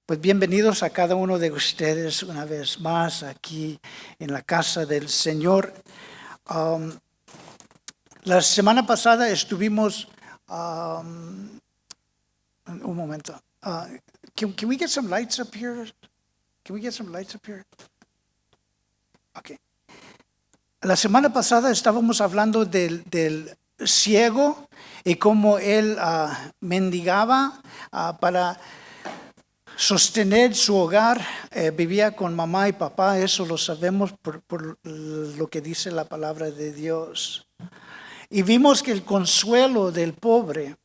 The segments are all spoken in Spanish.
Pues bienvenidos a cada uno de ustedes una vez más aquí en la casa del Señor. La semana pasada estuvimos, un momento, can we get some lights up here? Can we get some lights up here? Okay. La semana pasada estábamos hablando del ciego y cómo él mendigaba para sostener su hogar, vivía con mamá y papá, eso lo sabemos por lo que dice la palabra de Dios. Y vimos que el consuelo del pobre,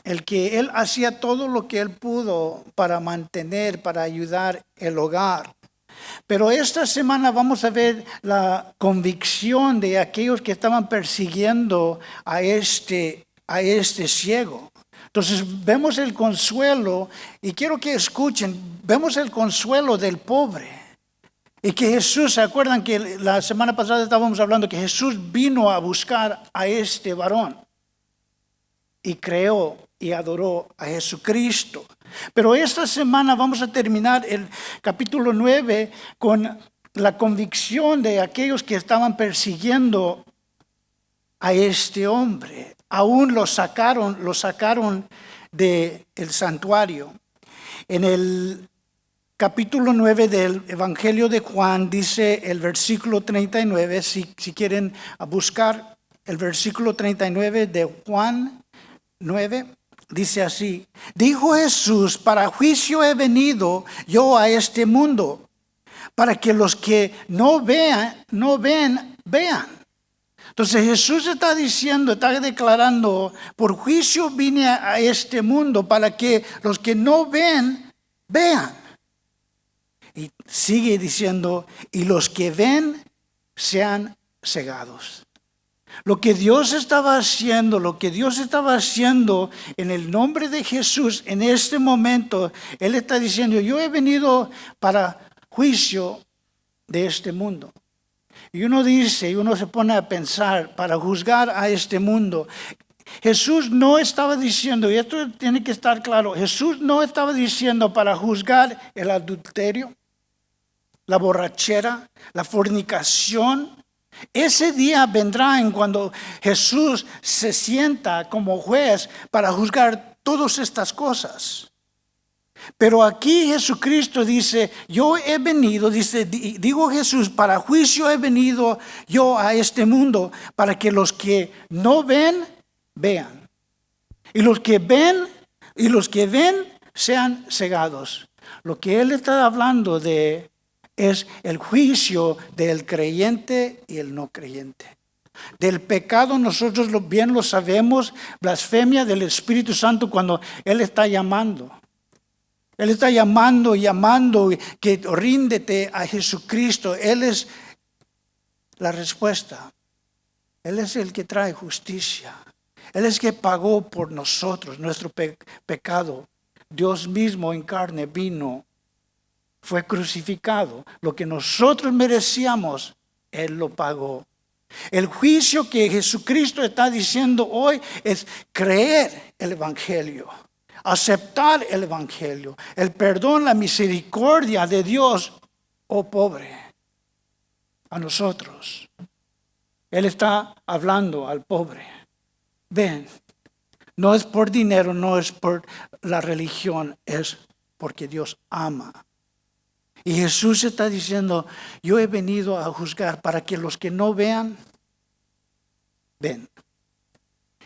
el que él hacía todo lo que él pudo para mantener, para ayudar el hogar. Pero esta semana vamos a ver la convicción de aquellos que estaban persiguiendo a este ciego. Entonces vemos el consuelo, y quiero que escuchen, vemos el consuelo del pobre. Y que Jesús, ¿se acuerdan que la semana pasada estábamos hablando que Jesús vino a buscar a este varón? Y creó y adoró a Jesucristo. Pero esta semana vamos a terminar el capítulo 9 con la convicción de aquellos que estaban persiguiendo a este hombre. Aún lo sacaron del santuario. En el capítulo 9 del Evangelio de Juan dice el versículo 39, si quieren buscar el versículo 39 de Juan 9, dice así: dijo Jesús, para juicio he venido yo a este mundo, para que los que no ven, vean. Entonces Jesús está diciendo, está declarando, por juicio vine a este mundo para que los que no ven, vean. Y sigue diciendo, y los que ven sean cegados. Lo que Dios estaba haciendo en el nombre de Jesús en este momento, Él está diciendo, yo he venido para juicio de este mundo. Y uno dice, y uno se pone a pensar, para juzgar a este mundo. Jesús no estaba diciendo, y esto tiene que estar claro, Jesús no estaba diciendo para juzgar el adulterio, la borrachera, la fornicación. Ese día vendrá en cuando Jesús se sienta como juez para juzgar todas estas cosas. Pero aquí Jesucristo dice, yo he venido, digo Jesús, para juicio he venido yo a este mundo, para que los que no ven, vean. Y los que ven sean cegados. Lo que Él está hablando de es el juicio del creyente y el no creyente. Del pecado nosotros bien lo sabemos, blasfemia del Espíritu Santo cuando Él está llamando. Él está llamando, que ríndete a Jesucristo. Él es la respuesta. Él es el que trae justicia. Él es el que pagó por nosotros, nuestro pecado. Dios mismo en carne vino, fue crucificado. Lo que nosotros merecíamos, Él lo pagó. El juicio que Jesucristo está diciendo hoy es creer el Evangelio. Aceptar el Evangelio, el perdón, la misericordia de Dios, oh pobre, a nosotros. Él está hablando al pobre. Ven, no es por dinero, no es por la religión, es porque Dios ama. Y Jesús está diciendo, yo he venido a juzgar para que los que no vean, ven.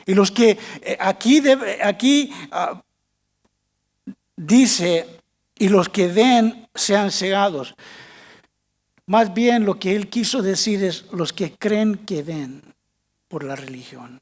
Y los que aquí dice, y los que ven sean cegados. Más bien lo que Él quiso decir es los que creen que ven por la religión.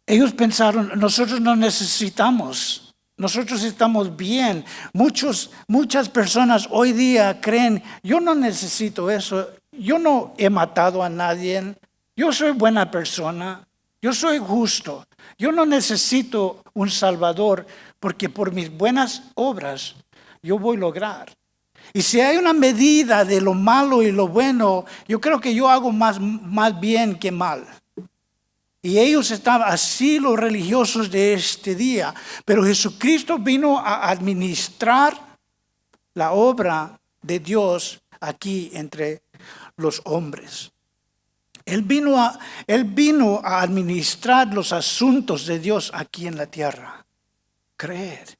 Ellos pensaron, nosotros no necesitamos, nosotros estamos bien. Muchas personas hoy día creen, yo no necesito eso, yo no he matado a nadie, yo soy buena persona, yo soy justo, yo no necesito un Salvador porque por mis buenas obras yo voy a lograr. Y si hay una medida de lo malo y lo bueno, yo creo que yo hago más bien que mal. Y ellos estaban así, los religiosos de este día. Pero Jesucristo vino a administrar la obra de Dios aquí entre los hombres. Él vino a administrar los asuntos de Dios aquí en la tierra. Creer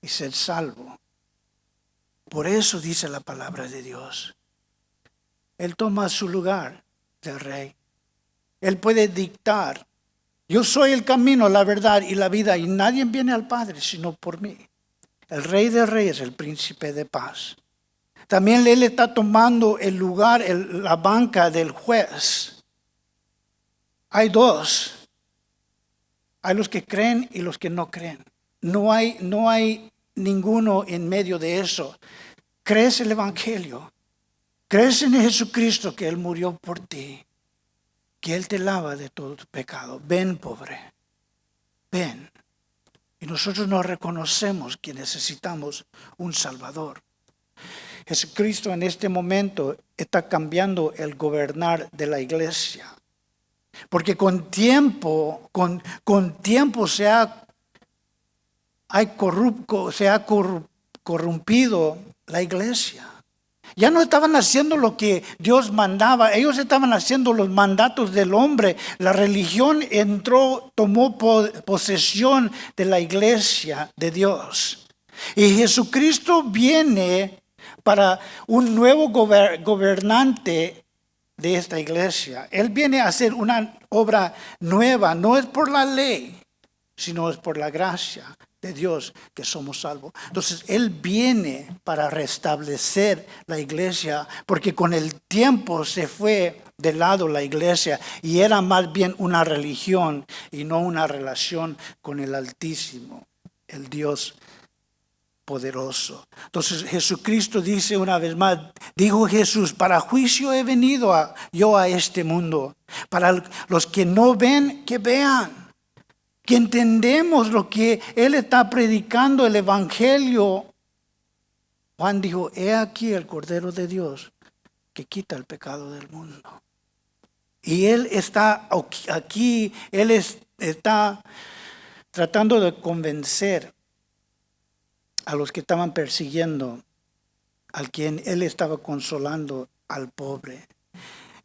y ser salvo. Por eso dice la palabra de Dios. Él toma su lugar del rey. Él puede dictar. Yo soy el camino, la verdad y la vida, y nadie viene al Padre sino por mí. El Rey de Reyes, el Príncipe de paz. También Él está tomando el lugar, la banca del juez. Hay dos. Hay los que creen y los que no creen. No hay ninguno en medio de eso. ¿Crees el Evangelio? ¿Crees en Jesucristo que Él murió por ti? Que Él te lava de todo tu pecado. Ven, pobre. Ven. Y nosotros nos reconocemos que necesitamos un Salvador. Jesucristo en este momento está cambiando el gobernar de la iglesia. Porque con tiempo se ha corrompido la iglesia. Ya no estaban haciendo lo que Dios mandaba, ellos estaban haciendo los mandatos del hombre. La religión tomó posesión de la iglesia de Dios. Y Jesucristo viene para un nuevo gobernante de esta iglesia. Él viene a hacer una obra nueva, no es por la ley, sino es por la gracia de Dios que somos salvos. Entonces Él viene para restablecer la iglesia, porque con el tiempo se fue de lado la iglesia y era más bien una religión y no una relación con el Altísimo, el Dios poderoso. Entonces Jesucristo dice una vez más, dijo Jesús, para juicio he venido yo a este mundo, para los que no ven, que vean. Que entendemos lo que Él está predicando, el Evangelio. Juan dijo, he aquí el Cordero de Dios que quita el pecado del mundo. Y Él está aquí, Él está tratando de convencer a los que estaban persiguiendo, al quien Él estaba consolando, al pobre.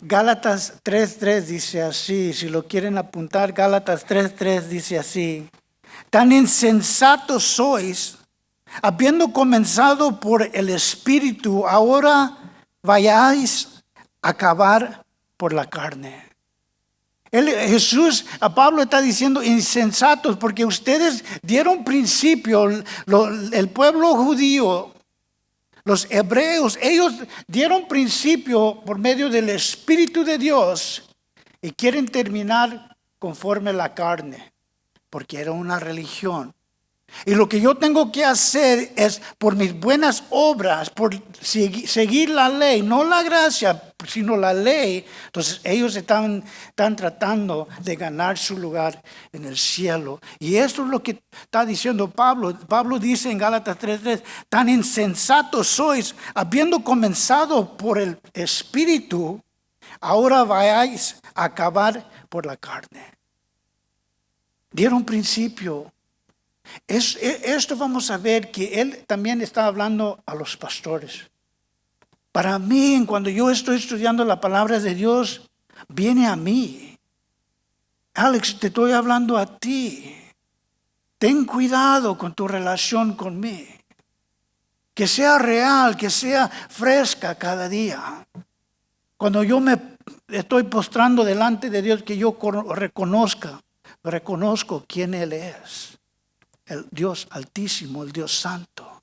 Gálatas 3:3 dice así, si lo quieren apuntar, Gálatas 3:3 dice así, tan insensatos sois, habiendo comenzado por el Espíritu, ahora vayáis a acabar por la carne. A Pablo está diciendo insensatos, porque ustedes dieron principio, el pueblo judío, los hebreos, ellos dieron principio por medio del Espíritu de Dios y quieren terminar conforme a la carne, porque era una religión. Y lo que yo tengo que hacer es por mis buenas obras, por seguir la ley, no la gracia, sino la ley. Entonces ellos están tratando de ganar su lugar en el cielo. Y esto es lo que está diciendo Pablo. Pablo dice en Gálatas 3:3, tan insensatos sois, habiendo comenzado por el Espíritu, ahora vayáis a acabar por la carne. Dieron principio. Esto vamos a ver que Él también está hablando a los pastores. Para mí, cuando yo estoy estudiando la palabra de Dios, viene a mí. Alex, te estoy hablando a ti. Ten cuidado con tu relación conmigo. Que sea real, que sea fresca cada día. Cuando yo me estoy postrando delante de Dios, que yo reconozco quién Él es. El Dios Altísimo, el Dios Santo.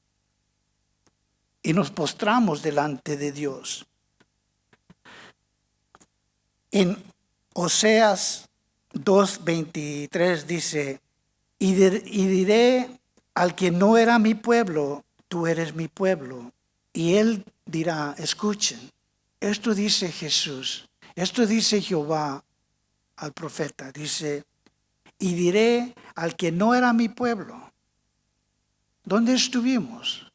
Y nos postramos delante de Dios. En Oseas 2:23 dice, y diré al que no era mi pueblo, tú eres mi pueblo. Y él dirá, escuchen, esto dice Jesús, esto dice Jehová al profeta, dice, y diré al que no era mi pueblo, ¿dónde estuvimos?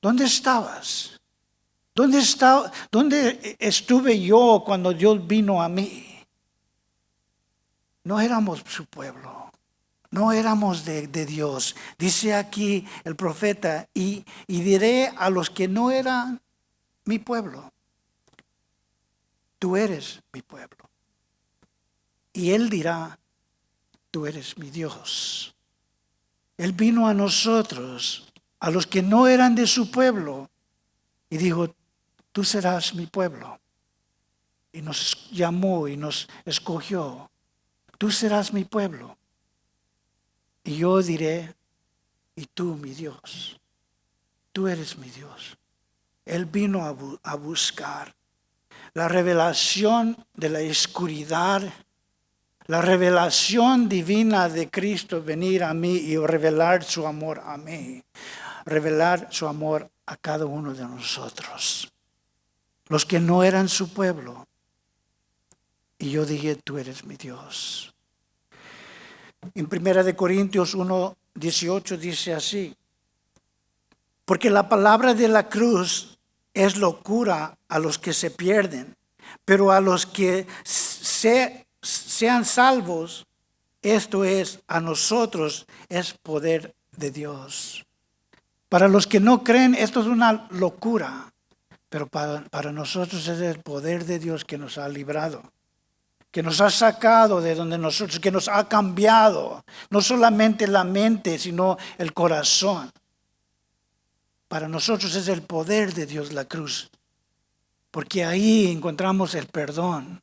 ¿Dónde estabas? ¿Dónde estuve yo cuando Dios vino a mí? No éramos su pueblo. No éramos de Dios. Dice aquí el profeta, y diré a los que no eran mi pueblo, tú eres mi pueblo. Y Él dirá, tú eres mi Dios. Él vino a nosotros, a los que no eran de su pueblo, y dijo, tú serás mi pueblo. Y nos llamó y nos escogió. Tú serás mi pueblo. Y yo diré, y tú mi Dios. Tú eres mi Dios. Él vino a buscar la revelación de la oscuridad, la revelación divina de Cristo venir a mí y revelar su amor a mí. Revelar su amor a cada uno de nosotros. Los que no eran su pueblo. Y yo dije, tú eres mi Dios. En 1 Corintios 1:18 dice así. Porque la palabra de la cruz es locura a los que se pierden, pero a los que sean salvos, esto es, a nosotros es poder de Dios. Para los que no creen, esto es una locura, pero para nosotros es el poder de Dios que nos ha librado, que nos ha sacado de donde nosotros, que nos ha cambiado, no solamente la mente, sino el corazón. Para nosotros es el poder de Dios la cruz, porque ahí encontramos el perdón,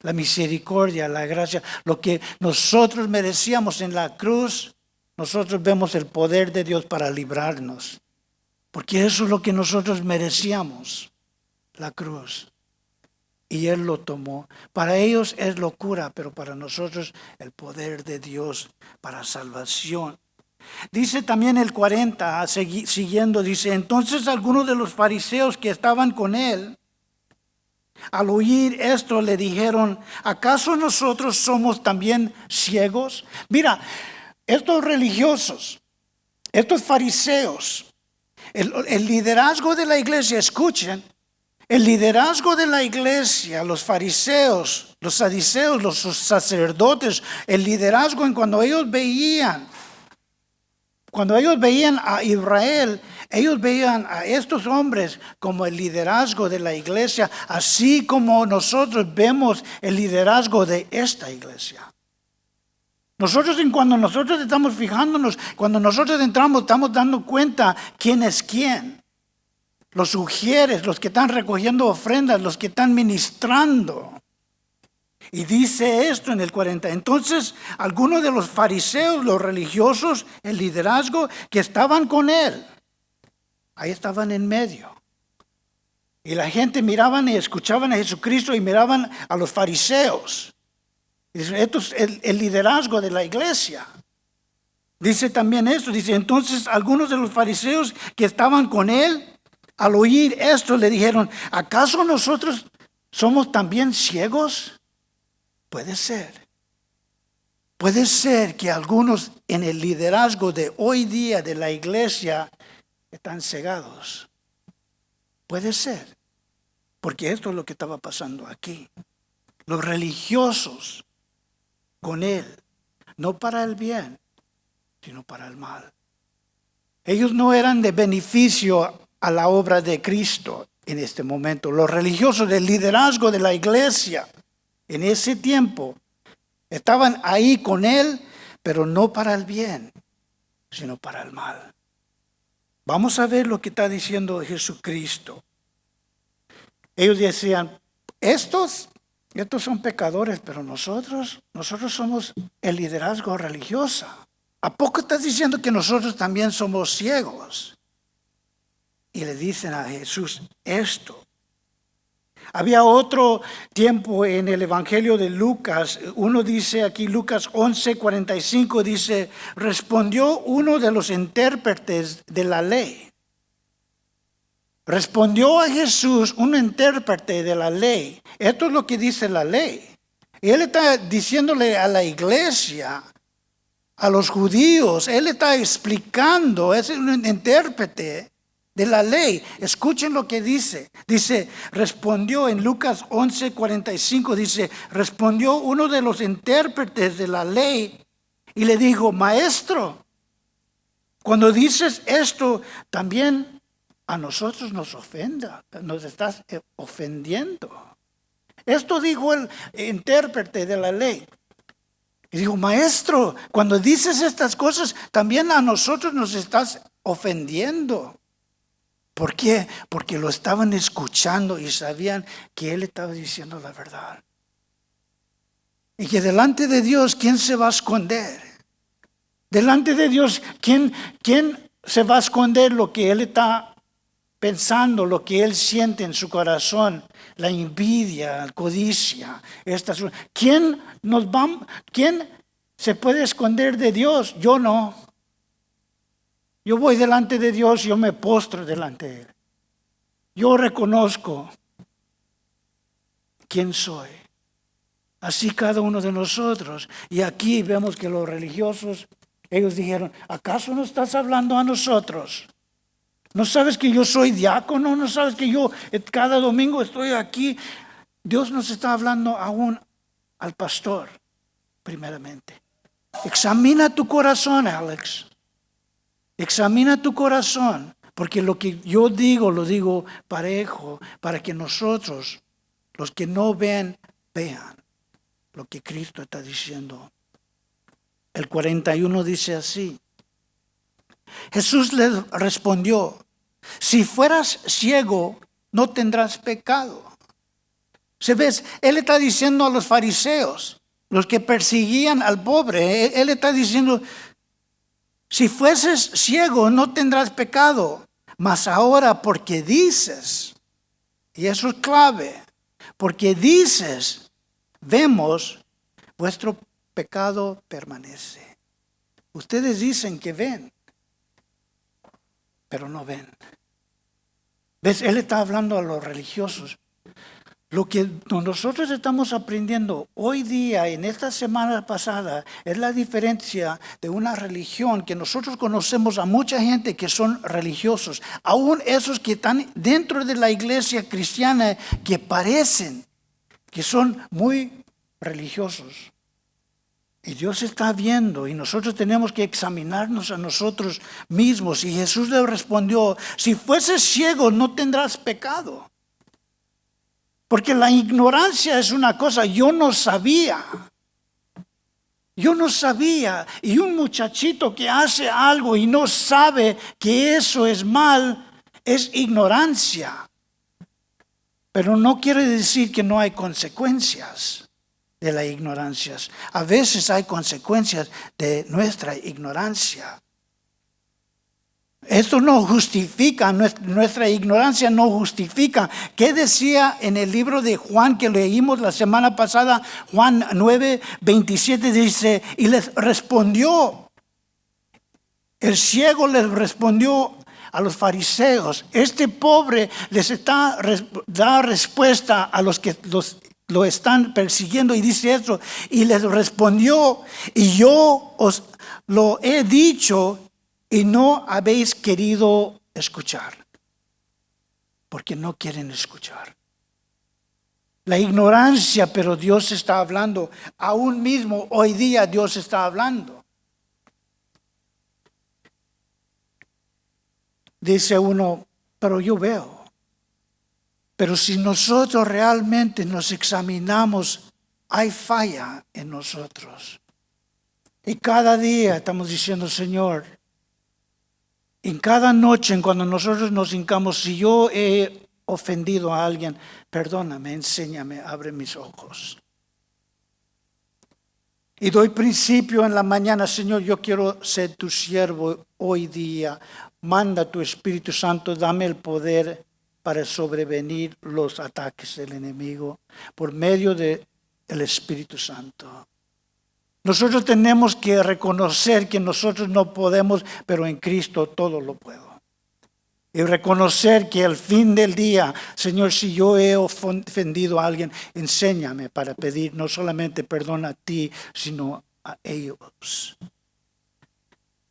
la misericordia, la gracia, lo que nosotros merecíamos en la cruz. Nosotros vemos el poder de Dios para librarnos, porque eso es lo que nosotros merecíamos, la cruz. Y Él lo tomó. Para ellos es locura, pero para nosotros el poder de Dios para salvación. Dice también el 40, siguiendo, dice, entonces algunos de los fariseos que estaban con Él, al oír esto le dijeron, ¿acaso nosotros somos también ciegos? Mira, estos religiosos, estos fariseos, el liderazgo de la iglesia, escuchen, el liderazgo de la iglesia, los fariseos, los saduceos, los sacerdotes, el liderazgo en cuando ellos veían a Israel, ellos veían a estos hombres como el liderazgo de la iglesia, así como nosotros vemos el liderazgo de esta iglesia. Cuando nosotros estamos fijándonos, cuando nosotros entramos, estamos dando cuenta quién es quién. Los ujieres, los que están recogiendo ofrendas, los que están ministrando. Y dice esto en el 40. Entonces, algunos de los fariseos, los religiosos, el liderazgo que estaban con Él, ahí estaban en medio. Y la gente miraban y escuchaban a Jesucristo y miraban a los fariseos. Esto es el liderazgo de la iglesia. Dice también esto, dice, entonces algunos de los fariseos que estaban con Él, al oír esto le dijeron, ¿acaso nosotros somos también ciegos? Puede ser. Puede ser que algunos en el liderazgo de hoy día de la iglesia están cegados. Puede ser. Porque esto es lo que estaba pasando aquí. Los religiosos con Él, no para el bien, sino para el mal. Ellos no eran de beneficio a la obra de Cristo en este momento. Los religiosos del liderazgo de la iglesia en ese tiempo estaban ahí con Él, pero no para el bien, sino para el mal. Vamos a ver lo que está diciendo Jesucristo. Ellos decían, estos son pecadores, pero nosotros somos el liderazgo religioso. ¿A poco estás diciendo que nosotros también somos ciegos? Y le dicen a Jesús esto. Había otro tiempo en el Evangelio de Lucas, uno dice aquí, Lucas 11:45 dice, respondió uno de los intérpretes de la ley. Respondió a Jesús un intérprete de la ley. Esto es lo que dice la ley. Y él está diciéndole a la iglesia, a los judíos, él está explicando, es un intérprete de la ley. Escuchen lo que dice. Dice, respondió en Lucas 11:45, dice, respondió uno de los intérpretes de la ley y le dijo, Maestro, cuando dices esto, también a nosotros nos ofenda, nos estás ofendiendo. Esto dijo el intérprete de la ley. Y dijo, Maestro, cuando dices estas cosas, también a nosotros nos estás ofendiendo. ¿Por qué? Porque lo estaban escuchando y sabían que él estaba diciendo la verdad. Y que delante de Dios, ¿quién se va a esconder? Delante de Dios, ¿quién se va a esconder lo que él está pensando, lo que él siente en su corazón? La envidia, la codicia. ¿Quién se puede esconder de Dios? Yo no. Yo voy delante de Dios, yo me postro delante de Él. Yo reconozco quién soy. Así cada uno de nosotros. Y aquí vemos que los religiosos, ellos dijeron, ¿acaso no estás hablando a nosotros? ¿No sabes que yo soy diácono? ¿No sabes que yo cada domingo estoy aquí? Dios nos está hablando aún al pastor, primeramente. Examina tu corazón, Alex. Examina tu corazón, porque lo que yo digo, lo digo parejo, para que nosotros, los que no ven, vean lo que Cristo está diciendo. El 41 dice así. Jesús le respondió, si fueras ciego, no tendrás pecado. ¿Se ves? Él está diciendo a los fariseos, los que perseguían al pobre, él está diciendo, si fueses ciego, no tendrás pecado. Mas ahora porque dices, y eso es clave, porque dices, vemos, vuestro pecado permanece. Ustedes dicen que ven, pero no ven. ¿Ves? Él está hablando a los religiosos. Lo que nosotros estamos aprendiendo hoy día, en esta semana pasada, es la diferencia de una religión que nosotros conocemos a mucha gente que son religiosos, aún esos que están dentro de la iglesia cristiana que parecen que son muy religiosos. Y Dios está viendo y nosotros tenemos que examinarnos a nosotros mismos. Y Jesús le respondió, si fueses ciego no tendrás pecado. Porque la ignorancia es una cosa, yo no sabía. Y un muchachito que hace algo y no sabe que eso es mal, es ignorancia. Pero no quiere decir que no hay consecuencias de la ignorancia. A veces hay consecuencias de nuestra ignorancia. Esto no justifica, nuestra ignorancia no justifica. ¿Qué decía en el libro de Juan que leímos la semana pasada? Juan 9:27 dice, y les respondió, el ciego les respondió a los fariseos. Este pobre les da respuesta a los que lo están persiguiendo y dice esto, y les respondió, y yo os lo he dicho, y no habéis querido escuchar, porque no quieren escuchar. La ignorancia, pero Dios está hablando. Aún mismo hoy día Dios está hablando. Dice uno, pero yo veo. Pero si nosotros realmente nos examinamos, hay falla en nosotros. Y cada día estamos diciendo, Señor, en cada noche, en cuando nosotros nos hincamos, si yo he ofendido a alguien, perdóname, enséñame, abre mis ojos. Y doy principio en la mañana, Señor, yo quiero ser tu siervo hoy día. Manda tu Espíritu Santo, dame el poder para sobrevenir los ataques del enemigo por medio del Espíritu Santo. Nosotros tenemos que reconocer que nosotros no podemos, pero en Cristo todo lo puedo. Y reconocer que al fin del día, Señor, si yo he ofendido a alguien, enséñame para pedir no solamente perdón a ti, sino a ellos.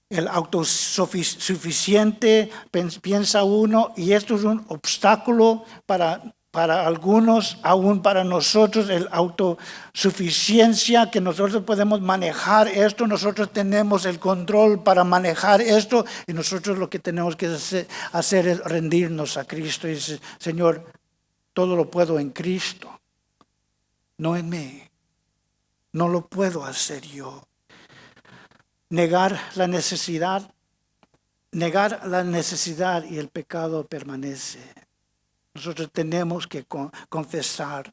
El autosuficiente piensa uno, y esto es un obstáculo para para algunos, aún para nosotros, el autosuficiencia, que nosotros podemos manejar esto, nosotros tenemos el control para manejar esto, y nosotros lo que tenemos que hacer es rendirnos a Cristo y decir, Señor, todo lo puedo en Cristo, no en mí. No lo puedo hacer yo. Negar la necesidad y el pecado permanece. Nosotros tenemos que confesar.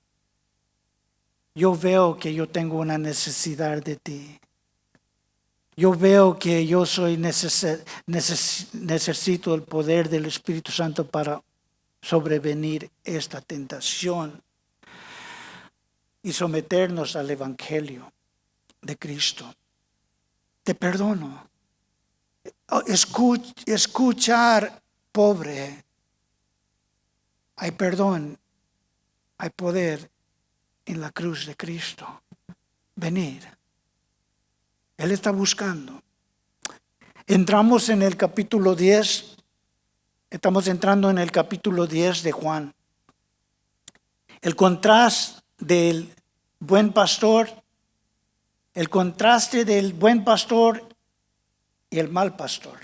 Yo veo que yo tengo una necesidad de ti. Yo veo que yo necesito el poder del Espíritu Santo para sobrevenir esta tentación y someternos al Evangelio de Cristo. Te perdono. Escuchar, pobre. Hay perdón, hay poder en la cruz de Cristo. Venir. Él está buscando. Entramos en el capítulo 10. Estamos entrando en el capítulo 10 de Juan. El contraste del buen pastor, el contraste del buen pastor y el mal pastor.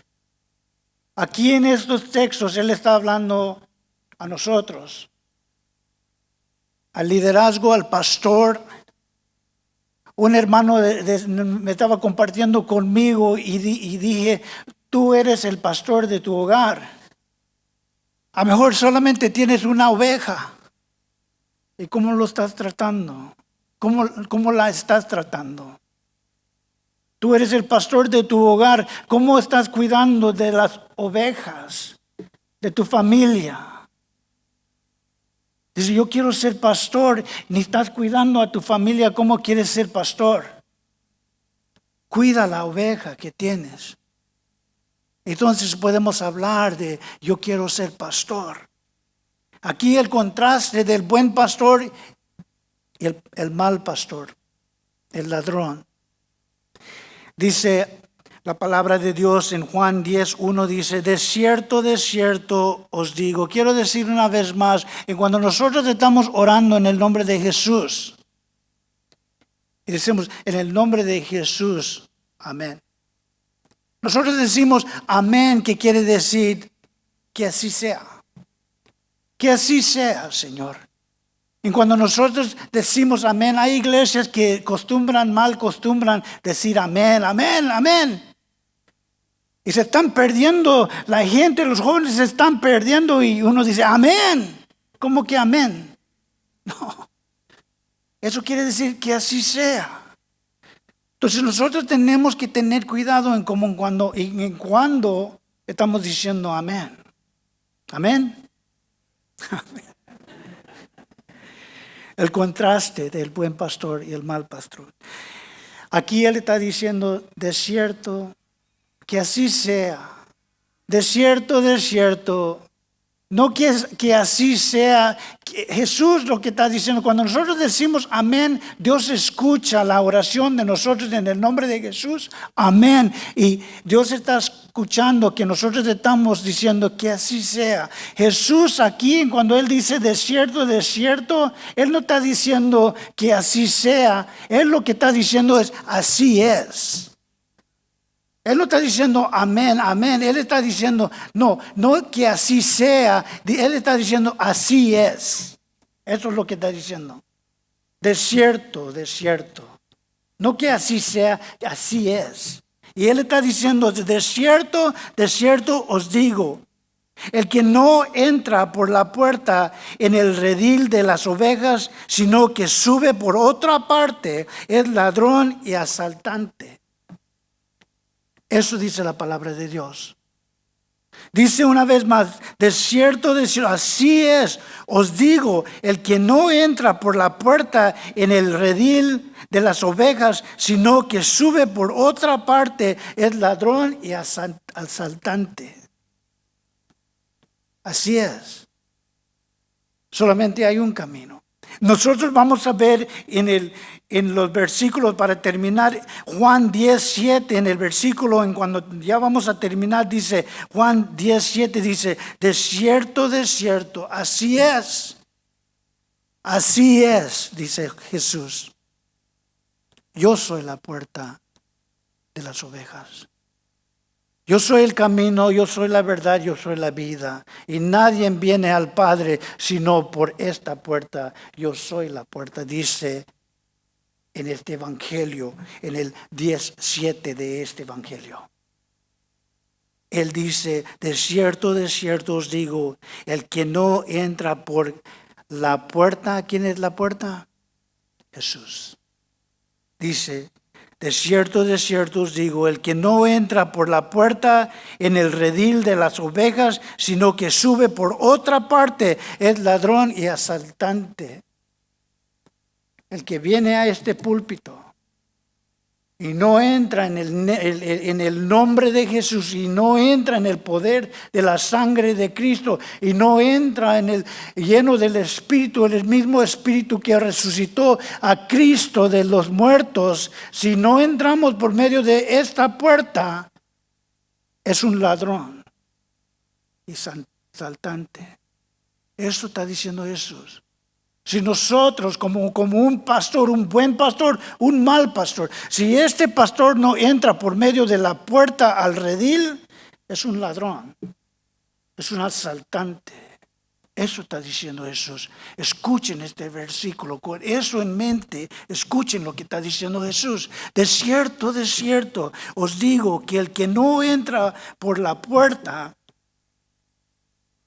Aquí en estos textos Él está hablando a nosotros, al liderazgo, al pastor. Un hermano me estaba compartiendo conmigo y dije, tú eres el pastor de tu hogar. A lo mejor solamente tienes una oveja. ¿Y cómo lo estás tratando? ¿Cómo la estás tratando? Tú eres el pastor de tu hogar. ¿Cómo estás cuidando de las ovejas de tu familia? Dice, yo quiero ser pastor. Ni estás cuidando a tu familia. ¿Cómo quieres ser pastor? Cuida la oveja que tienes. Entonces podemos hablar de yo quiero ser pastor. Aquí el contraste del buen pastor y el mal pastor, el ladrón. Dice la palabra de Dios en Juan 10:1, dice, de cierto os digo. Quiero decir una vez más, que cuando nosotros estamos orando en el nombre de Jesús, y decimos en el nombre de Jesús, amén. Nosotros decimos amén, que quiere decir que así sea. Que así sea, Señor. Y cuando nosotros decimos amén, hay iglesias que acostumbran decir amén, amén, amén. Y se están perdiendo, la gente, los jóvenes se están perdiendo y uno dice amén. ¿Cómo que amén? No. Eso quiere decir que así sea. Entonces nosotros tenemos que tener cuidado en cuando estamos diciendo amén. Amén. El contraste del buen pastor y el mal pastor. Aquí Él está diciendo, de cierto, que así sea. De cierto. No que así sea. Jesús lo que está diciendo, cuando nosotros decimos amén, Dios escucha la oración de nosotros en el nombre de Jesús. Amén. Y Dios está escuchando que nosotros estamos diciendo que así sea. Jesús aquí, cuando Él dice de cierto, Él no está diciendo que así sea. Él lo que está diciendo es así es. Él no está diciendo amén, amén. Él está diciendo, no que así sea. Él está diciendo así es. Eso es lo que está diciendo. De cierto. No que así sea, así es. Y Él está diciendo, de cierto os digo. El que no entra por la puerta en el redil de las ovejas, sino que sube por otra parte, es ladrón y asaltante. Eso dice la palabra de Dios. Dice una vez más, de cierto, así es, os digo, el que no entra por la puerta en el redil de las ovejas, sino que sube por otra parte, es ladrón y asaltante. Así es. Solamente hay un camino. Nosotros vamos a ver en los versículos para terminar, Juan 10:7, en el versículo, cuando ya vamos a terminar, dice, Juan 10:7 dice, de cierto, así es. Así es, dice Jesús. Yo soy la puerta de las ovejas. Yo soy el camino, yo soy la verdad, yo soy la vida. Y nadie viene al Padre sino por esta puerta. Yo soy la puerta, dice en este evangelio, en el 10:7 de este evangelio. Él dice, de cierto os digo, el que no entra por la puerta, ¿quién es la puerta? Jesús. Dice, de cierto os digo, el que no entra por la puerta en el redil de las ovejas, sino que sube por otra parte, es ladrón y asaltante. El que viene a este púlpito y no entra en el nombre de Jesús, y no entra en el poder de la sangre de Cristo, y no entra en el lleno del Espíritu, el mismo Espíritu que resucitó a Cristo de los muertos, si no entramos por medio de esta puerta, es un ladrón y saltante. Eso está diciendo Jesús. Si nosotros como un pastor, un buen pastor, un mal pastor, si este pastor no entra por medio de la puerta al redil, es un ladrón, es un asaltante. Eso está diciendo Jesús. Escuchen este versículo, con eso en mente, escuchen lo que está diciendo Jesús. De cierto os digo que el que no entra por la puerta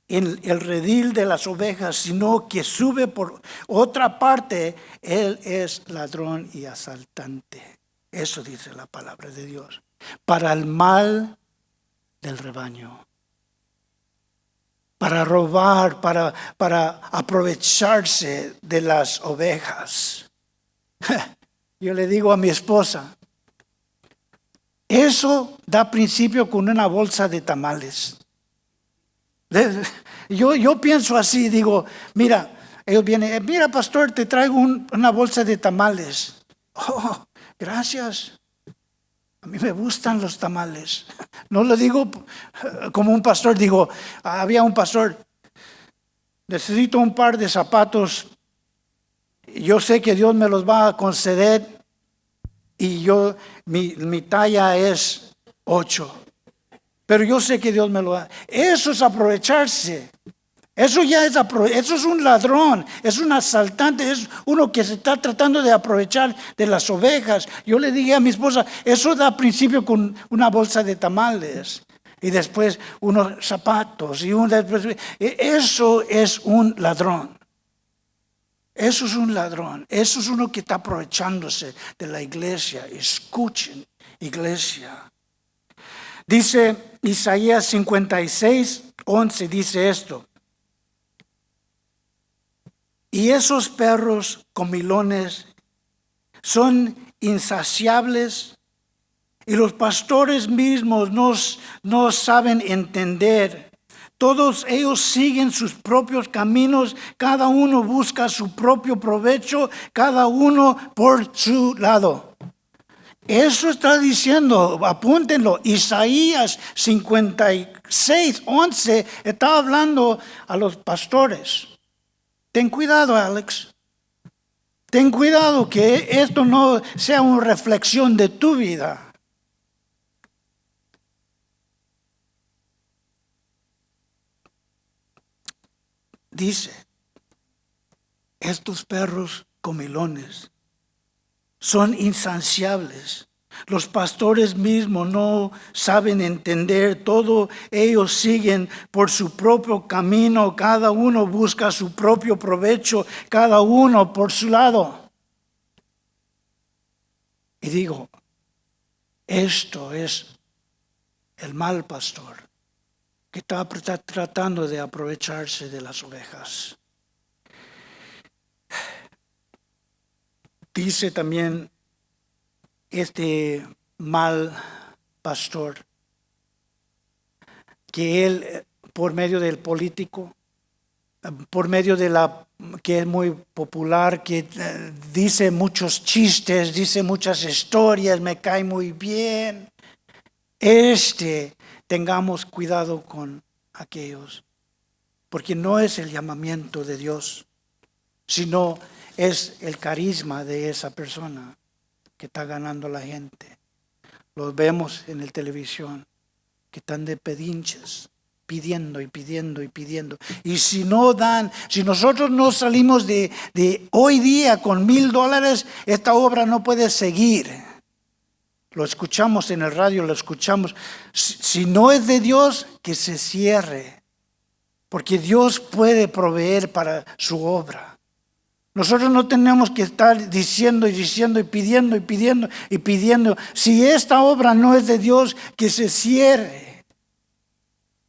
en el redil de las ovejas, sino que sube por otra parte, él es ladrón y asaltante. Eso dice la palabra de Dios. Para el mal del rebaño. Para robar, para aprovecharse de las ovejas. Yo le digo a mi esposa, eso da principio con una bolsa de tamales. Yo pienso así, digo, mira, ellos vienen, mira pastor, te traigo una bolsa de tamales. Oh, gracias. A mí me gustan los tamales. No lo digo como un pastor, digo, había un pastor, necesito un par de zapatos, yo sé que Dios me los va a conceder y mi talla es 8. Pero yo sé que Dios me lo da. Eso es aprovecharse. Eso es un ladrón, es un asaltante, es uno que se está tratando de aprovechar de las ovejas. Yo le dije a mi esposa, eso da principio con una bolsa de tamales y después unos zapatos eso es un ladrón. Eso es un ladrón, eso es uno que está aprovechándose de la iglesia. Escuchen, iglesia. Dice Isaías 56:11, dice esto. Y esos perros comilones son insaciables y los pastores mismos no saben entender. Todos ellos siguen sus propios caminos, cada uno busca su propio provecho, cada uno por su lado. Eso está diciendo, apúntenlo, Isaías 56:11 está hablando a los pastores. Ten cuidado, Alex. Ten cuidado que esto no sea una reflexión de tu vida. Dice, estos perros comilones son insaciables. Los pastores mismos no saben entender, todo ellos siguen por su propio camino, cada uno busca su propio provecho, cada uno por su lado. Y digo, esto es el mal pastor que está tratando de aprovecharse de las ovejas. Dice también este mal pastor que él, por medio del político, por medio de que es muy popular, que dice muchos chistes, dice muchas historias, me cae muy bien. Tengamos cuidado con aquellos, porque no es el llamamiento de Dios. sino es el carisma de esa persona que está ganando a la gente. Los vemos en la televisión, que están de pedinches, pidiendo y pidiendo y pidiendo. Y si no dan, si nosotros no salimos de hoy día con $1,000, esta obra no puede seguir. Lo escuchamos en el radio, lo escuchamos. Si no es de Dios, que se cierre. Porque Dios puede proveer para su obra. Nosotros no tenemos que estar diciendo y diciendo y pidiendo y pidiendo y pidiendo. Si esta obra no es de Dios, que se cierre.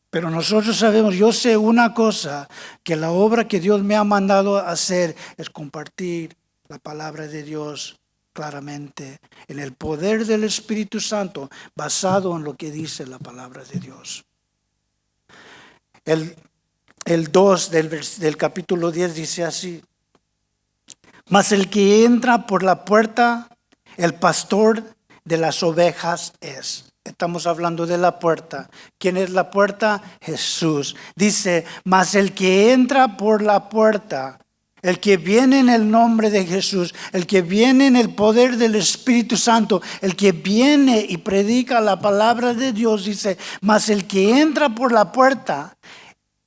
Pero nosotros sabemos, yo sé una cosa, que la obra que Dios me ha mandado a hacer es compartir la palabra de Dios claramente, en el poder del Espíritu Santo, basado en lo que dice la palabra de Dios. El 2 del capítulo 10 dice así: mas el que entra por la puerta, el pastor de las ovejas es. Estamos hablando de la puerta. ¿Quién es la puerta? Jesús. Dice, mas el que entra por la puerta, el que viene en el nombre de Jesús, el que viene en el poder del Espíritu Santo, el que viene y predica la palabra de Dios, dice, mas el que entra por la puerta,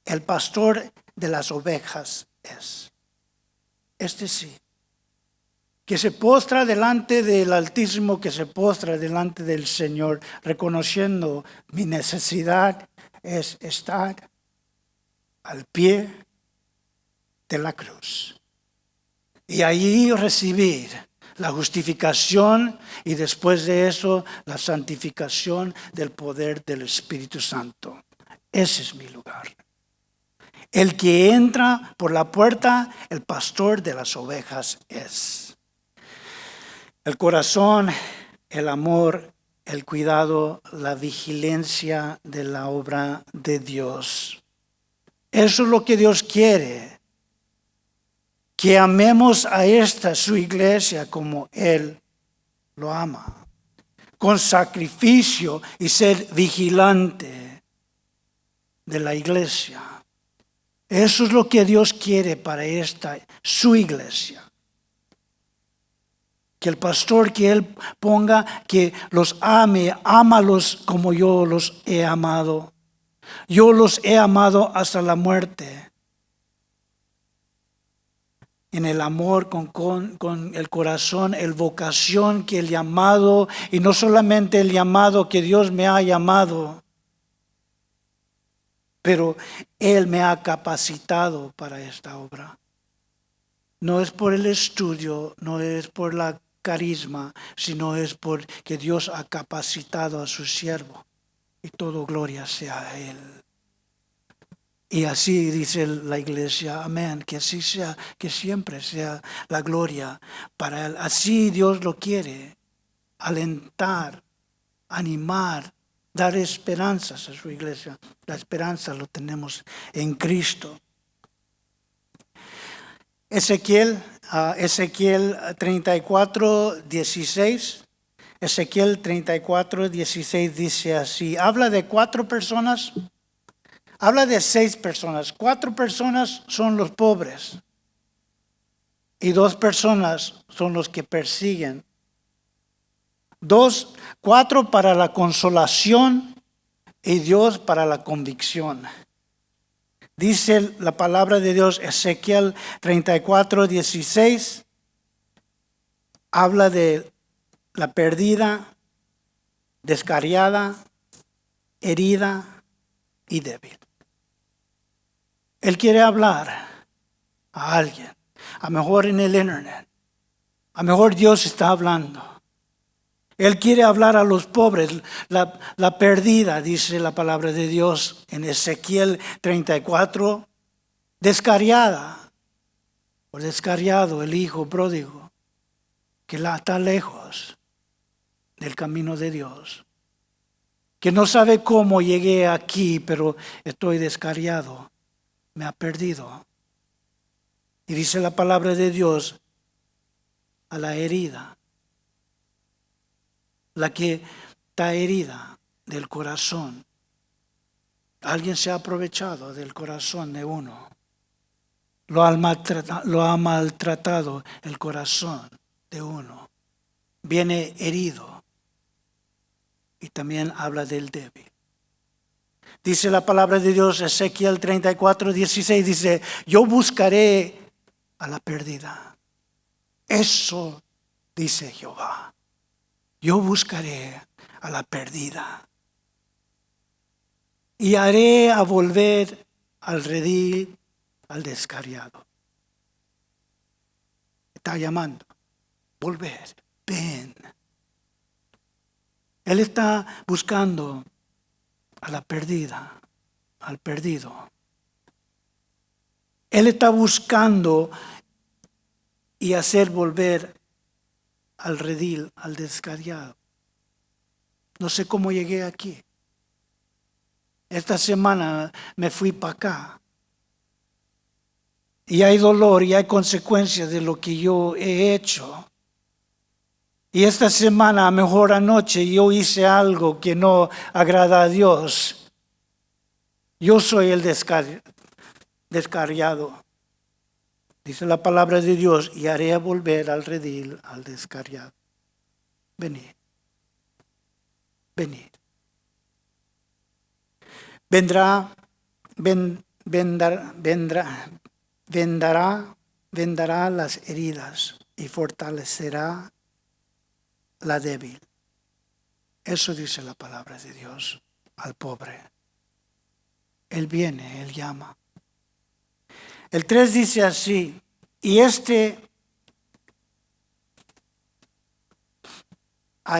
el pastor de las ovejas es. Este sí, que se postra delante del Altísimo, que se postra delante del Señor, reconociendo mi necesidad es estar al pie de la cruz. Y allí recibir la justificación y después de eso la santificación del poder del Espíritu Santo. Ese es mi lugar. El que entra por la puerta, el pastor de las ovejas es. El corazón, el amor, el cuidado, la vigilancia de la obra de Dios. Eso es lo que Dios quiere. Que amemos a esta su iglesia como Él lo ama. Con sacrificio y ser vigilante de la iglesia. Eso es lo que Dios quiere para esta, su iglesia. Que el pastor, que Él ponga, que los ame, ámalos como yo los he amado. Yo los he amado hasta la muerte. En el amor, con el corazón, el vocación, que el llamado, y no solamente el llamado que Dios me ha llamado, pero Él me ha capacitado para esta obra. No es por el estudio, no es por la carisma, sino es porque Dios ha capacitado a su siervo. Y todo gloria sea a Él. Y así dice la iglesia, amén, que así sea, que siempre sea la gloria para Él. Así Dios lo quiere, alentar, animar, dar esperanzas a su iglesia. La esperanza lo tenemos en Cristo. Ezequiel 34:16. Ezequiel 34:16 dice así. Habla de 4 personas. Habla de 6 personas. 4 personas son los pobres. Y 2 personas son los que persiguen. 4 para la consolación y Dios para la convicción. Dice la palabra de Dios, Ezequiel 34:16, habla de la perdida, descarriada, herida y débil. Él quiere hablar a alguien, a lo mejor en el internet, a lo mejor Dios está hablando. Él quiere hablar a los pobres, la perdida, dice la palabra de Dios en Ezequiel 34, descarriada, o descarriado el hijo pródigo, que está lejos del camino de Dios, que no sabe cómo llegué aquí, pero estoy descarriado, me ha perdido. Y dice la palabra de Dios a la herida, la que está herida del corazón. Alguien se ha aprovechado del corazón de uno. lo ha maltratado el corazón de uno. Viene herido y también habla del débil. Dice la palabra de Dios, Ezequiel 34:16, dice, yo buscaré a la perdida. Eso dice Jehová. Yo buscaré a la perdida y haré a volver al redil, al descarriado. Está llamando, volver, ven. Él está buscando a la perdida, al perdido. Él está buscando y hacer volver al redil, al descarriado. No sé cómo llegué aquí. Esta semana me fui para acá. Y hay dolor y hay consecuencias de lo que yo he hecho. Y esta semana, a mejor anoche, yo hice algo que no agrada a Dios. Yo soy el descarriado. Dice la palabra de Dios, y haré volver al redil, al descarriado. Venid. Venid. Vendará las heridas y fortalecerá la débil. Eso dice la palabra de Dios al pobre. Él viene, Él llama. El 3 dice así, y a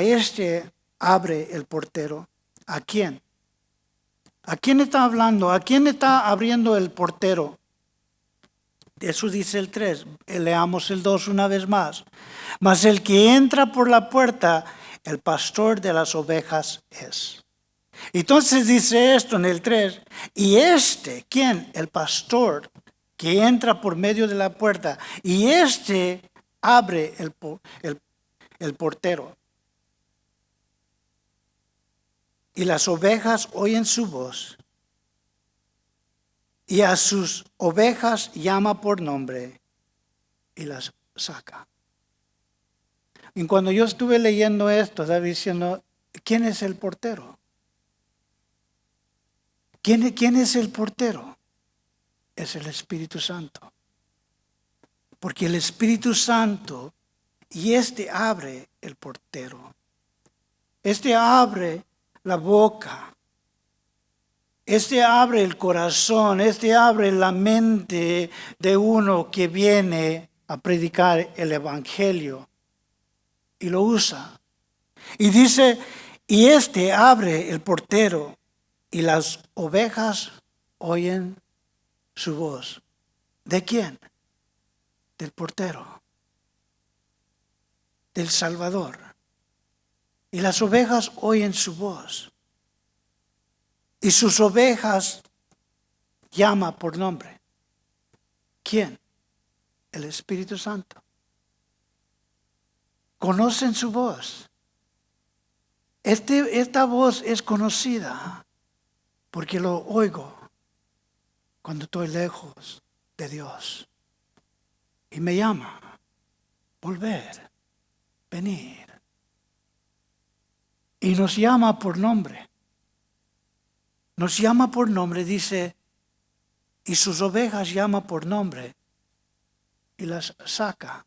este abre el portero. ¿A quién? ¿A quién está hablando? ¿A quién está abriendo el portero? Eso dice el 3. Leamos el 2 una vez más. Mas el que entra por la puerta, el pastor de las ovejas es. Entonces dice esto en el 3. Y ¿quién? El pastor que entra por medio de la puerta. Y abre el portero. Y las ovejas oyen su voz. Y a sus ovejas llama por nombre y las saca. Y cuando yo estuve leyendo esto, estaba diciendo, ¿quién es el portero? ¿Quién es el portero? Es el Espíritu Santo. Porque el Espíritu Santo, y abre el portero. Abre la boca. Abre el corazón, abre la mente de uno que viene a predicar el Evangelio y lo usa. Y dice, y abre el portero y las ovejas oyen su voz. ¿De quién? Del portero, del Salvador. Y las ovejas oyen su voz. Y sus ovejas llama por nombre. ¿Quién? El Espíritu Santo. Conocen su voz. Esta voz es conocida porque lo oigo cuando estoy lejos de Dios. Y me llama. Volver. Venir. Y nos llama por nombre. Nos llama por nombre, dice, y sus ovejas llama por nombre y las saca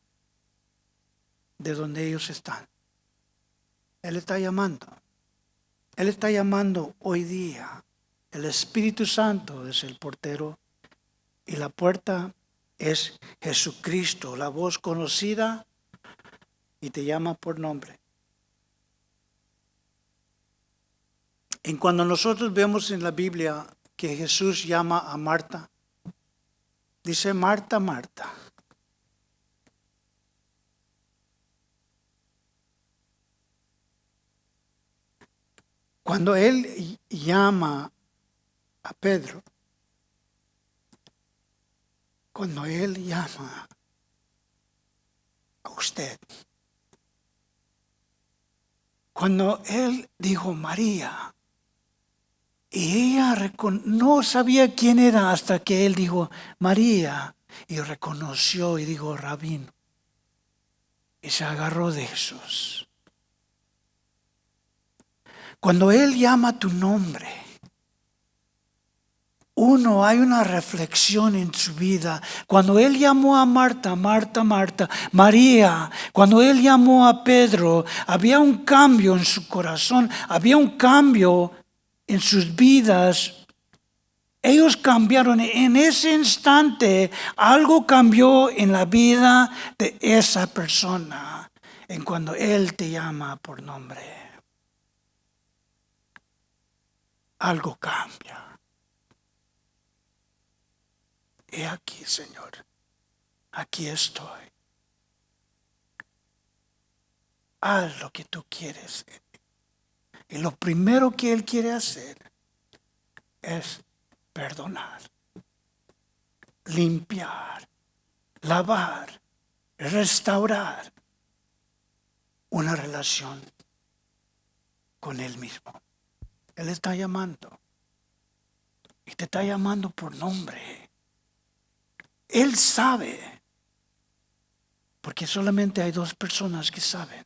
de donde ellos están. Él está llamando. Él está llamando hoy día. El Espíritu Santo es el portero y la puerta es Jesucristo, la voz conocida, y te llama por nombre. Y cuando nosotros vemos en la Biblia que Jesús llama a Marta, dice Marta, Marta. Cuando Él llama a Pedro, cuando Él llama a usted, cuando Él dijo María, y ella no sabía quién era hasta que Él dijo María, y reconoció y dijo, Rabino, y se agarró de Jesús. Cuando Él llama tu nombre, hay una reflexión en su vida. Cuando Él llamó a Marta, Marta, Marta, María, cuando Él llamó a Pedro, había un cambio en su corazón, había un cambio en sus vidas. Ellos cambiaron. En ese instante, algo cambió en la vida de esa persona. En cuando Él te llama por nombre, algo cambia. He aquí, Señor, aquí estoy. Haz lo que tú quieres. Y lo primero que Él quiere hacer es perdonar, limpiar, lavar, restaurar una relación con Él mismo. Él está llamando y te está llamando por nombre. Él sabe, porque solamente hay dos personas que saben: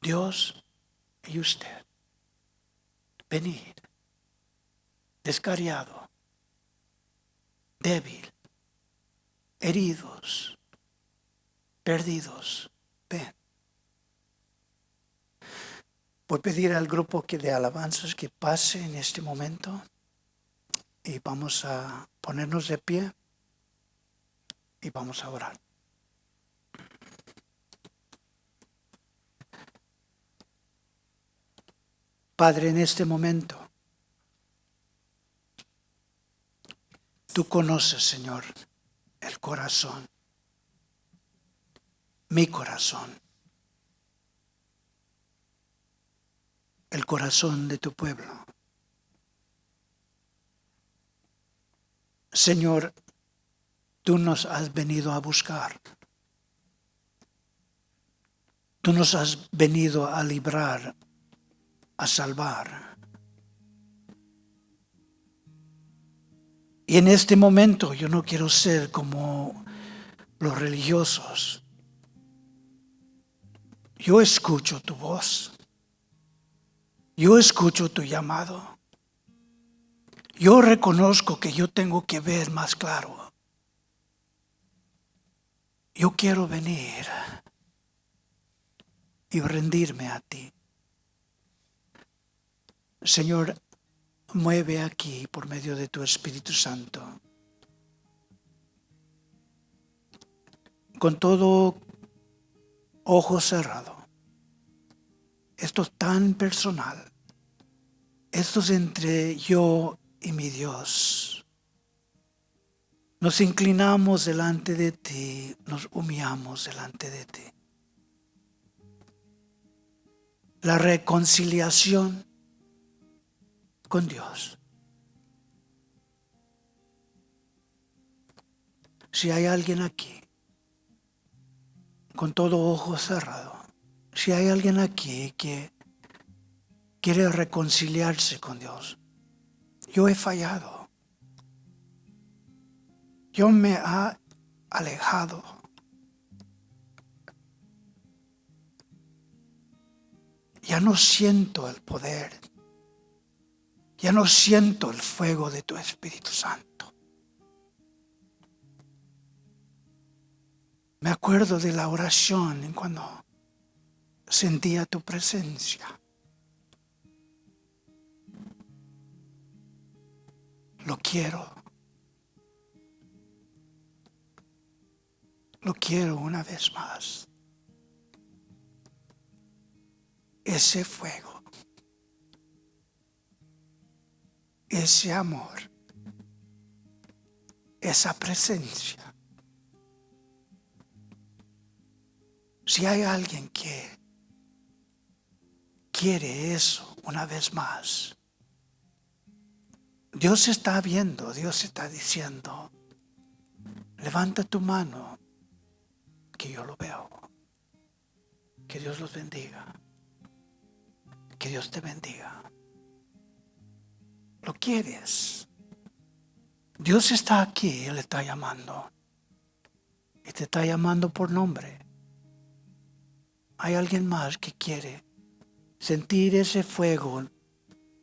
Dios y usted. Venid, descarriado, débil, heridos, perdidos. Ven. Voy a pedir al grupo de alabanzas que pase en este momento y vamos a ponernos de pie y vamos a orar. Padre, en este momento, tú conoces, Señor, el corazón, mi corazón, el corazón de tu pueblo. Señor, tú nos has venido a buscar. Tú nos has venido a librar, a salvar. Y en este momento yo no quiero ser como los religiosos. Yo escucho tu voz. Yo escucho tu llamado. Yo reconozco que yo tengo que ver más claro. Yo quiero venir y rendirme a ti. Señor, mueve aquí por medio de tu Espíritu Santo. Con todo ojo cerrado. Esto es tan personal. Esto es entre yo y mi Dios. Nos inclinamos delante de ti, nos humillamos delante de ti. La reconciliación con Dios. Si hay alguien aquí, con todo ojo cerrado, si hay alguien aquí que quiere reconciliarse con Dios, yo he fallado. Yo me he alejado. Ya no siento el poder. Ya no siento el fuego de tu Espíritu Santo. Me acuerdo de la oración cuando sentía tu presencia. Lo quiero. Lo quiero una vez más. Ese fuego. Ese amor. Esa presencia. Si hay alguien que quiere eso una vez más, Dios está viendo, Dios está diciendo, levanta tu mano, que yo lo veo. Que Dios los bendiga. Que Dios te bendiga. ¿Lo quieres? Dios está aquí, Él está llamando. Y te está llamando por nombre. Hay alguien más que quiere sentir ese fuego,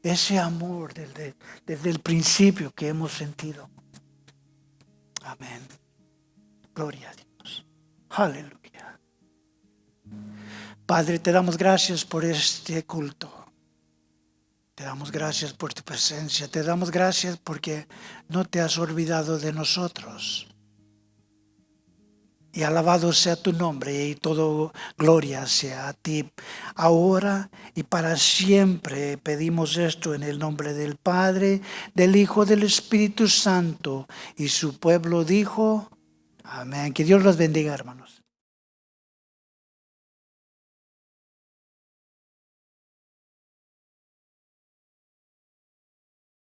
ese amor desde el principio que hemos sentido. Amén. Gloria a Dios. Aleluya. Padre, te damos gracias por este culto. Te damos gracias por tu presencia. Te damos gracias porque no te has olvidado de nosotros. Y alabado sea tu nombre y todo gloria sea a ti. Ahora y para siempre pedimos esto en el nombre del Padre, del Hijo, del Espíritu Santo. Y su pueblo dijo, amén. Que Dios los bendiga, hermanos.